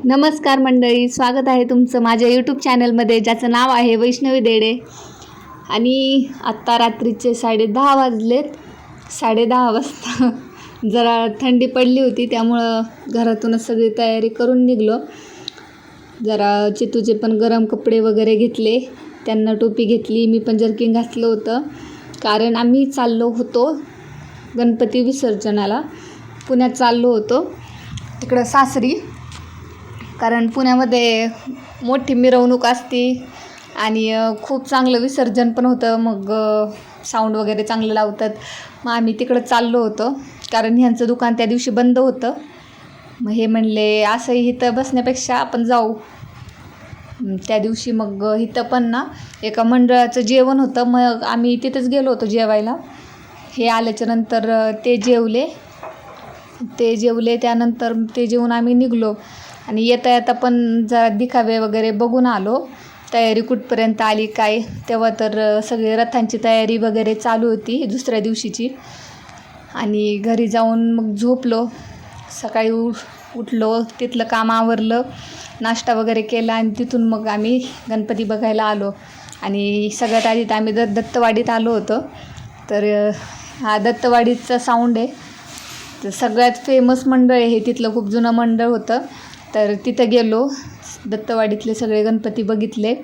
नमस्कार मंडळी, स्वागत आहे तुमचं माझ्या यूट्यूब चॅनलमध्ये, ज्याचं नाव आहे वैष्णवी देडे. आणि आत्ता रात्रीचे 10:30 वाजलेत. 10:30 वाजता जरा थंडी पडली होती, त्यामुळं घरातूनच सगळी तयारी करून निघलो. जरा चितूचे पण गरम कपडे वगैरे घेतले, त्यांना टोपी घेतली, मी पण जर्किंग घातलं होतं. कारण आम्ही चाललो होतो गणपती विसर्जनाला. पुण्यात चाललो होतो, तिकडं सासरी. कारण पुण्यामध्ये मोठी मिरवणूक असते आणि खूप चांगलं विसर्जन पण होतं. मग साऊंड वगैरे चांगलं लावतात. मग आम्ही तिकडं चाललो होतो, कारण ह्यांचं दुकान त्या दिवशी बंद होतं. मग हे म्हणले असंही इथं बसण्यापेक्षा आपण जाऊ. त्या दिवशी मग इथं पण ना एका मंडळाचं जेवण होतं. मग आम्ही तिथंच गेलो होतो जेवायला. हे आल्याच्यानंतर ते जेवले त्यानंतर ते जेवून आम्ही निघलो. आणि येता येता पण जरा दिखावे वगैरे बघून आलो, तयारी कुठपर्यंत आली काय. तेव्हा तर सगळे रथांची तयारी वगैरे चालू होती दुसऱ्या दिवशीची. आणि घरी जाऊन मग झोपलो. सकाळी उठलो, तिथलं काम आवरलं, नाश्ता वगैरे केला आणि तिथून मग आम्ही गणपती बघायला आलो. आणि सगळ्यात आधी तर आम्ही दत्तवाडीत आलो होतो. तर हा दत्तवाडीचा साऊंड आहे. तर सगळ्यात फेमस मंडळ आहे हे, तिथलं खूप जुनं मंडळ होतं. तर तिथं गेलो, दत्तवाडीतले सगळे गणपती बघितले,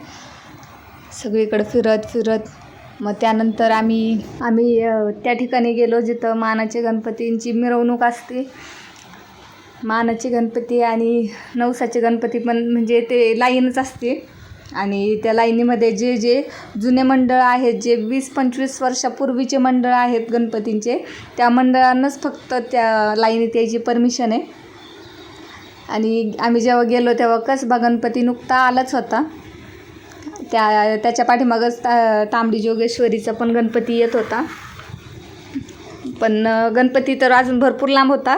सगळीकडे फिरत. मग त्यानंतर आम्ही त्या ठिकाणी गेलो जिथं मानाचे गणपतींची मिरवणूक असते. मानाचे गणपती आणि नवसाचे गणपती पण, म्हणजे ते लाईनच असते. आणि त्या लाईनीमध्ये जे जुने मंडळ आहेत, जे 20-25 वर्षापूर्वीचे मंडळ आहेत गणपतींचे, त्या मंडळांनाच फक्त त्या लाईनीत यायची परमिशन आहे. आणि आम्ही जेव्हा गेलो तेव्हा कसबा गणपती नुकता आलाच होता. त्याच्या पाठीमागच तांबडी जोगेश्वरीचा पण गणपती येत होता. पण गणपती तर अजून भरपूर लांब होता.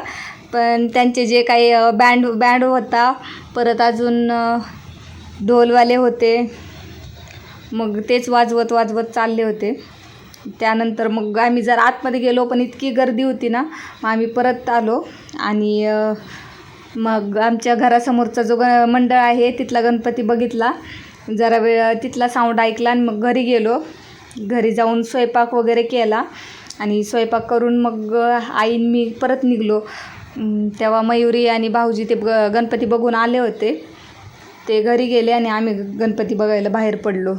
पण त्यांचे जे काही बँड होता, परत अजून ढोलवाले होते, मग तेच वाजवत चालले होते. त्यानंतर मग आम्ही जरा आतमध्ये गेलो, पण इतकी गर्दी होती ना, मग आम्ही परत आलो. आणि मग आमच्या घरासमोरचा जो मंडळ आहे तिथला गणपती बघितला, जरा वेळ तिथला साऊंड ऐकला आणि मग घरी गेलो. घरी जाऊन स्वयंपाक वगैरे केला आणि स्वयंपाक करून मग आईन मी परत निघलो. तेव्हा मयुरी आणि भाऊजी ते गणपती बघून आले होते. ते घरी गेले आणि आम्ही गणपती बघायला बाहेर पडलो.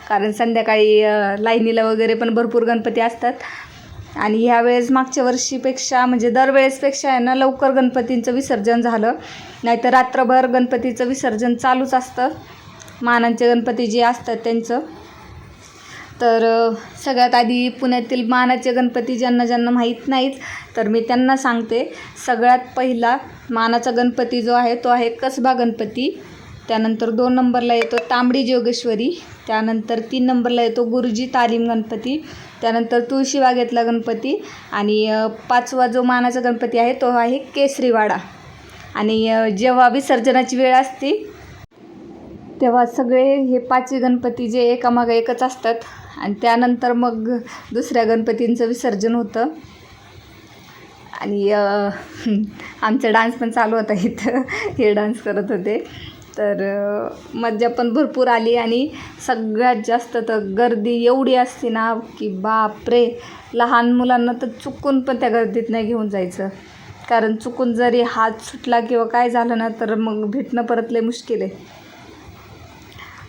कारण संध्याकाळी लाईनीला वगैरे पण भरपूर गणपती असतात. आणि ह्यावेळेस मागच्या वर्षीपेक्षा, म्हणजे दरवेळेसपेक्षा आहे ना, लवकर गणपतींचं विसर्जन झालं. नाहीतर रात्रभर गणपतीचं विसर्जन चालूच असतं, मानांचे गणपती जे असतात त्यांचं. तर सगळ्यात आधी पुण्यातील मानाचे गणपती ज्यांना माहीत नाहीत, तर मी त्यांना सांगते. सगळ्यात पहिला मानाचा गणपती जो आहे तो आहे कसबा गणपती. त्यानंतर 2 नंबरला येतो तांबडी जोगेश्वरी. त्यानंतर 3 नंबरला येतो गुरुजी तालीम गणपती. त्यानंतर तुळशीबागेतला गणपती. आणि 5वा जो मानाचा गणपती आहे तो आहे केसरीवाडा. आणि जेव्हा विसर्जनाची वेळ असते तेव्हा सगळे हे 5 गणपती जे एकामागं एकच असतात. आणि त्यानंतर मग दुसऱ्या गणपतींचं विसर्जन होतं. आणि आमचा डान्स पण चालू होता इथं, हे डान्स करत होते. तर मजा पण भरपूर आली. आणि सगळ्यात जास्त तर गर्दी एवढी असते ना की बापरे, लहान मुलांना तर चुकून पण त्या गर्दीत नाही घेऊन जायचं. कारण चुकून जरी हात सुटला किंवा काय झालं ना, तर मग भेटणं परत लय मुश्किल आहे.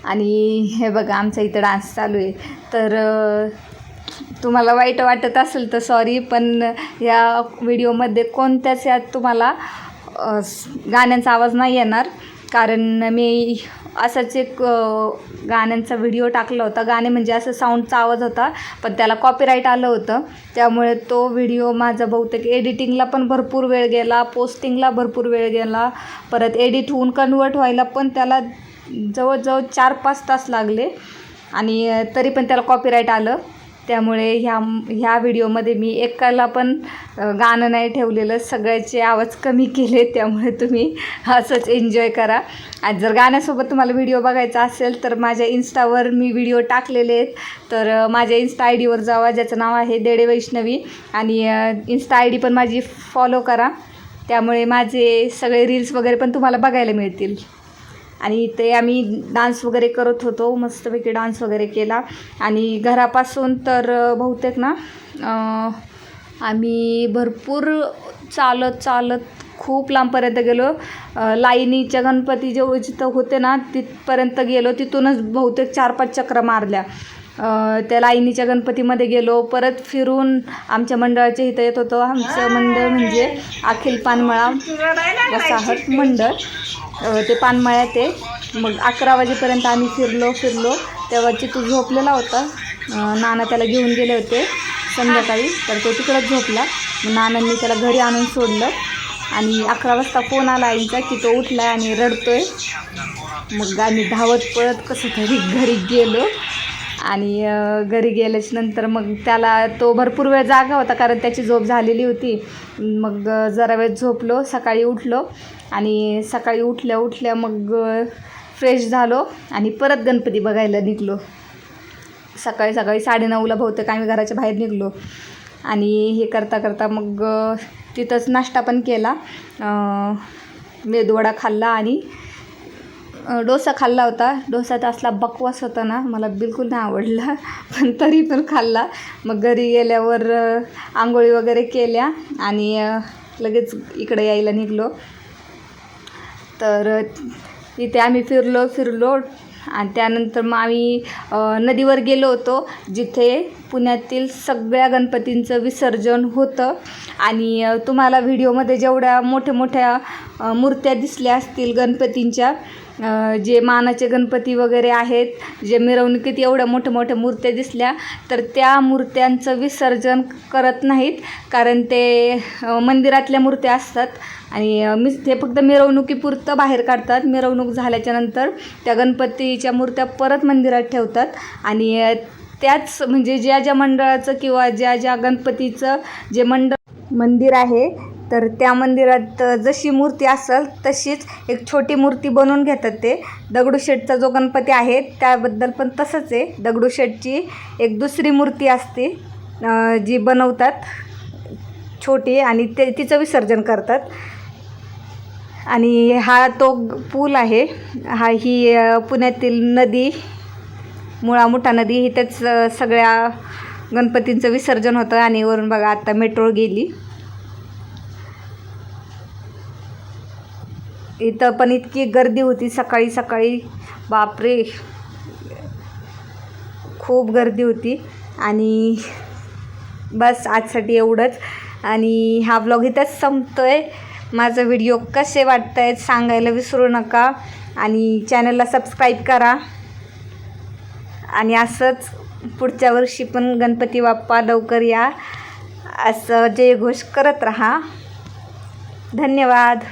आणि हे बघा, आमचा इथं डान्स चालू आहे. तर तुम्हाला वाईट वाटत असेल तर सॉरी, पण या व्हिडिओमध्ये कोणत्याच यात तुम्हाला गाण्यांचा आवाज नाही येणार. कारण मी असाच एक गाण्यांचा व्हिडिओ टाकला होता. गाणे म्हणजे असं साऊंडचा आवाज होता, पण त्याला कॉपीराईट आलं होतं. त्यामुळे तो व्हिडिओ माझा बहुतेक एडिटिंगला पण भरपूर वेळ गेला, पोस्टिंगला भरपूर वेळ गेला, परत एडिट होऊन कन्वर्ट व्हायला पण त्याला जवळजवळ 4-5 तास लागले. आणि तरी पण त्याला कॉपीराईट आलं. त्यामुळे ह्या व्हिडिओमध्ये मी एकाला पण गाणं नाही ठेवलेलं, सगळ्याचे आवाज कमी केले. त्यामुळे तुम्ही असंच एन्जॉय करा. आणि जर गाण्यासोबत तुम्हाला व्हिडिओ बघायचा असेल तर माझ्या इन्स्टावर मी व्हिडिओ टाकलेले आहेत. तर माझ्या इन्स्टा आय डीवर जावा, ज्याचं नाव आहे देडे वैष्णवी. आणि इन्स्टा आय डी पण माझी फॉलो करा. त्यामुळे माझे सगळे रील्स वगैरे पण तुम्हाला बघायला मिळतील. आणि इथे आम्ही डान्स वगैरे करत होतो, मस्तपैकी डान्स वगैरे केला. आणि घरापासून तर बहुतेक ना आम्ही भरपूर चालत खूप लांबपर्यंत गेलो. लाईनीच्या गणपती जेव्हा जिथं होते ना तिथपर्यंत गेलो. तिथूनच बहुतेक 4-5 चक्रा मारल्या. त्या लाईनीच्या गणपतीमध्ये गेलो. परत फिरून आमच्या मंडळाच्या इथं येत होतो. आमचं मंडळ म्हणजे अखिल पानमळा वसाहत मंडळ, ते पानमळ्यात आहे. मग 11 वाजेपर्यंत आम्ही फिरलो. तेव्हा चितू झोपलेला होता. नाना त्याला घेऊन गेले होते संध्याकाळी, तर तो तिकडंच झोपला. मग नानांनी त्याला घरी आणून सोडलं. आणि 11 वाजता फोन आला आईचा की तो उठला आणि रडतोय. मग आम्ही धावत पळत कसं तरी घरी गेलो. आणि घरी गेल्याच्या नंतर मग त्याला तो भरपूर वेळ जागा होता कारण त्याची झोप झालेली होती. मग जरा वेळ झोपलो. सकाळी उठलो आणि सकाळी उठल्या मग फ्रेश झालो आणि परत गणपती बघायला निघलो. सकाळी 9:30ला बहुतेक आम्ही घराच्या बाहेर निघलो. आणि हे करता मग तिथंच नाश्ता पण केला. मेदूवडा खाल्ला आणि डोसा खाल्ला होता. डोसा तर असला बकवास होता ना, मला बिलकुल नाही आवडला, पण तरी पण खाल्ला. मग घरी गेल्यावर आंघोळी वगैरे केल्या आणि लगेच इकडे यायला निघलो. तर इथे आम्ही फिरलो आणि त्यानंतर मग आम्ही नदीवर गेलो होतो, जिथे पुण्यातील सगळ्या गणपतींचं विसर्जन होतं. आणि तुम्हाला व्हिडिओमध्ये जेवढ्या मोठ्या मूर्त्या दिसल्या असतील गणपतींच्या, जे मानाचे गणपती वगैरे आहेत, जे मिरवणुकीत एवढ्या मोठ्या मूर्त्या दिसल्या, तर त्या मूर्त्यांचं विसर्जन करत नाहीत कारण ते मंदिरातल्या मूर्त्या असतात. आणि ते फक्त मिरवणुकीपुरतं बाहेर काढतात. मिरवणूक झाल्याच्यानंतर त्या गणपतीच्या मूर्त्या परत मंदिरात ठेवतात. आणि त्याच म्हणजे ज्या मंडळाचं किंवा ज्या गणपतीचं जे मंदिर आहे, तर त्या मंदिरात जशी मूर्ती असेल तशीच एक छोटी मूर्ती बनवून घेतात. ते दगडूशेठचा जो गणपती आहे त्याबद्दल पण तसंच आहे. दगडूशेठची एक दुसरी मूर्ती असते जी बनवतात छोटी आणि तिचं विसर्जन करतात. आणि हा तो पूल आहे. ही पुण्यातील नदी, मुळा-मुठा नदी, इथेच सगळ्या गणपतींचं विसर्जन होतं. आणि वरून बघा आता मेट्रो गेली. इथं पण इतकी गर्दी होती सकाळी, बापरे, खूप गर्दी होती. आणि बस आजसाठी एवढंच. आणि हा व्लॉग इथंच संपतोय. माझा व्हिडिओ कसे वाटत आहेत सांगायला विसरू नका. आणि चॅनलला सबस्क्राईब करा. आणि असंच पुढच्या वर्षी पण गणपती बाप्पा लवकर या असं जयघोष करत राहा. धन्यवाद.